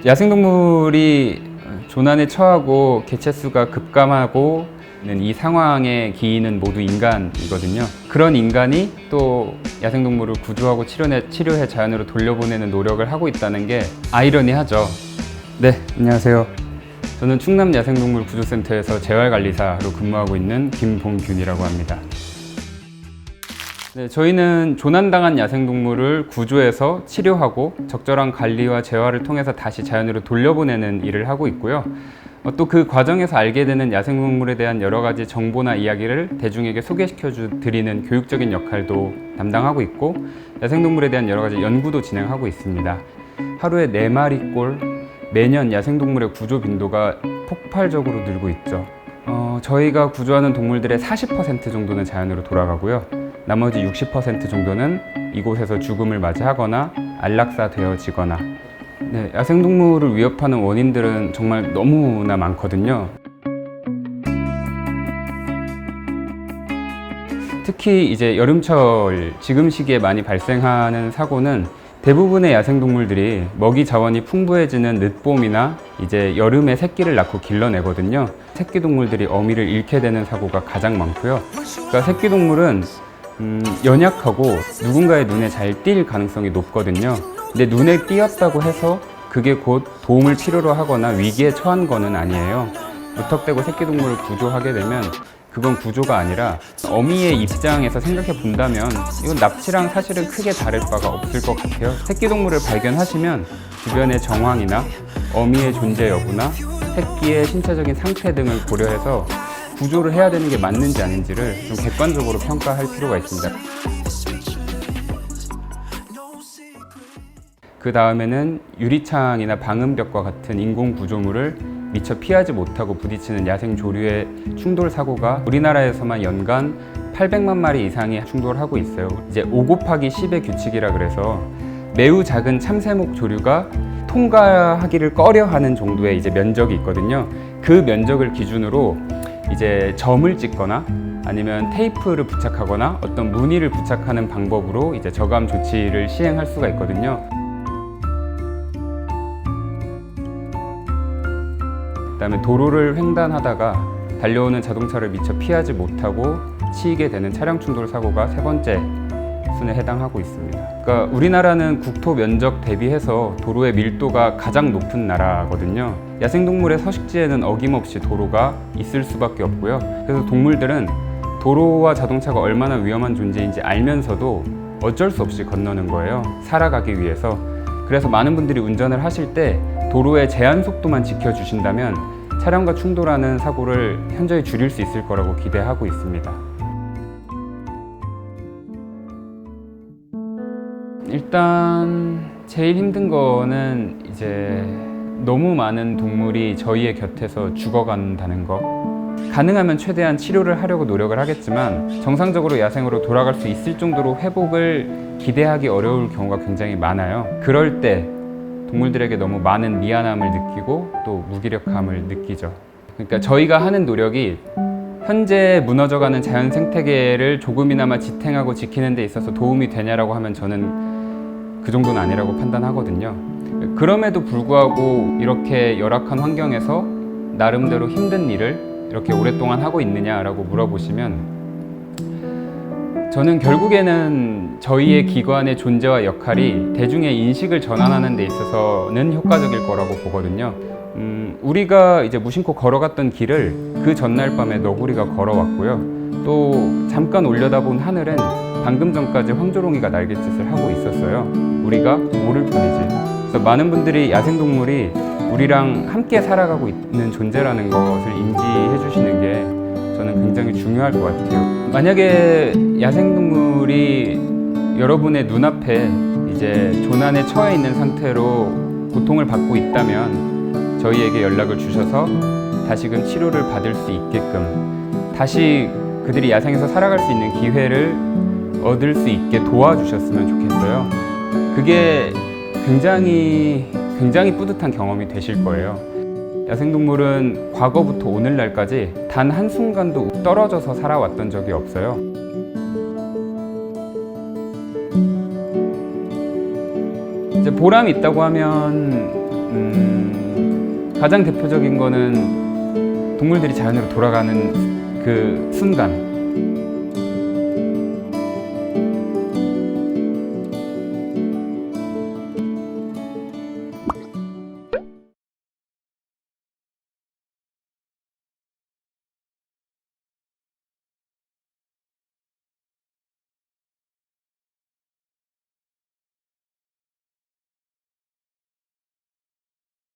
야생동물이 조난에 처하고 개체수가 급감하고 이 상황의 기인은 모두 인간이거든요. 그런 인간이 또 야생동물을 구조하고 치료해 자연으로 돌려보내는 노력을 하고 있다는 게 아이러니하죠. 네, 안녕하세요. 저는 충남 야생동물 구조센터에서 재활관리사로 근무하고 있는 김봉균이라고 합니다. 네, 저희는 조난당한 야생동물을 구조해서 치료하고 적절한 관리와 재활을 통해서 다시 자연으로 돌려보내는 일을 하고 있고요. 또 그 과정에서 알게 되는 야생동물에 대한 여러 가지 정보나 이야기를 대중에게 소개시켜 드리는 교육적인 역할도 담당하고 있고, 야생동물에 대한 여러 가지 연구도 진행하고 있습니다. 하루에 4마리꼴 매년 야생동물의 구조 빈도가 폭발적으로 늘고 있죠. 저희가 구조하는 동물들의 40% 정도는 자연으로 돌아가고요. 나머지 60% 정도는 이곳에서 죽음을 맞이하거나 안락사되어지거나. 네, 야생동물을 위협하는 원인들은 정말 너무나 많거든요. 특히 이제 여름철 지금 시기에 많이 발생하는 사고는 대부분의 야생동물들이 먹이 자원이 풍부해지는 늦봄이나 이제 여름에 새끼를 낳고 길러내거든요. 새끼동물들이 어미를 잃게 되는 사고가 가장 많고요. 그러니까 새끼동물은 연약하고 누군가의 눈에 잘 띌 가능성이 높거든요. 근데 눈에 띄었다고 해서 그게 곧 도움을 필요로 하거나 위기에 처한 거는 아니에요. 무턱대고 새끼동물을 구조하게 되면 그건 구조가 아니라 어미의 입장에서 생각해 본다면 이건 납치랑 사실은 크게 다를 바가 없을 것 같아요. 새끼동물을 발견하시면 주변의 정황이나 어미의 존재 여부나 새끼의 신체적인 상태 등을 고려해서 구조를 해야 되는 게 맞는지 아닌지를 좀 객관적으로 평가할 필요가 있습니다. 그 다음에는 유리창이나 방음벽과 같은 인공 구조물을 미처 피하지 못하고 부딪히는 야생 조류의 충돌 사고가 우리나라에서만 연간 800만 마리 이상이 충돌하고 있어요. 이제 5×10의 규칙이라 그래서 매우 작은 참새목 조류가 통과하기를 꺼려하는 정도의 이제 면적이 있거든요. 그 면적을 기준으로 이제 점을 찍거나 아니면 테이프를 부착하거나 어떤 무늬를 부착하는 방법으로 이제 저감 조치를 시행할 수가 있거든요. 그다음에 도로를 횡단하다가 달려오는 자동차를 미처 피하지 못하고 치이게 되는 차량 충돌 사고가 3번째 순에 해당하고 있습니다. 그러니까 우리나라는 국토 면적 대비해서 도로의 밀도가 가장 높은 나라거든요. 야생동물의 서식지에는 어김없이 도로가 있을 수밖에 없고요. 그래서 동물들은 도로와 자동차가 얼마나 위험한 존재인지 알면서도 어쩔 수 없이 건너는 거예요. 살아가기 위해서. 그래서 많은 분들이 운전을 하실 때 도로의 제한 속도만 지켜주신다면 차량과 충돌하는 사고를 현저히 줄일 수 있을 거라고 기대하고 있습니다. 일단 제일 힘든 거는 이제 너무 많은 동물이 저희의 곁에서 죽어간다는 거. 가능하면 최대한 치료를 하려고 노력을 하겠지만 정상적으로 야생으로 돌아갈 수 있을 정도로 회복을 기대하기 어려울 경우가 굉장히 많아요. 그럴 때 동물들에게 너무 많은 미안함을 느끼고 또 무기력함을 느끼죠. 그러니까 저희가 하는 노력이 현재 무너져가는 자연 생태계를 조금이나마 지탱하고 지키는 데 있어서 도움이 되냐라고 하면 저는 그 정도는 아니라고 판단하거든요. 그럼에도 불구하고 이렇게 열악한 환경에서 나름대로 힘든 일을 이렇게 오랫동안 하고 있느냐라고 물어보시면 저는 결국에는 저희의 기관의 존재와 역할이 대중의 인식을 전환하는 데 있어서는 효과적일 거라고 보거든요. 우리가 이제 무심코 걸어갔던 길을 그 전날 밤에 너구리가 걸어왔고요. 또 잠깐 올려다본 하늘엔 방금 전까지 황조롱이가 날갯짓을 하고 있었어요. 우리가 모를 뿐이지. 그래서 많은 분들이 야생동물이 우리랑 함께 살아가고 있는 존재라는 것을 인지해 주시는 게 저는 굉장히 중요할 것 같아요. 만약에 야생동물이 여러분의 눈앞에 이제 조난에 처해 있는 상태로 고통을 받고 있다면 저희에게 연락을 주셔서 다시금 치료를 받을 수 있게끔 다시 그들이 야생에서 살아갈 수 있는 기회를 얻을 수 있게 도와주셨으면 좋겠어요. 그게 굉장히 뿌듯한 경험이 되실 거예요. 야생동물은 과거부터 오늘날까지 단 한순간도 떨어져서 살아왔던 적이 없어요. 이제 보람이 있다고 하면 가장 대표적인 거는 동물들이 자연으로 돌아가는 그 순간,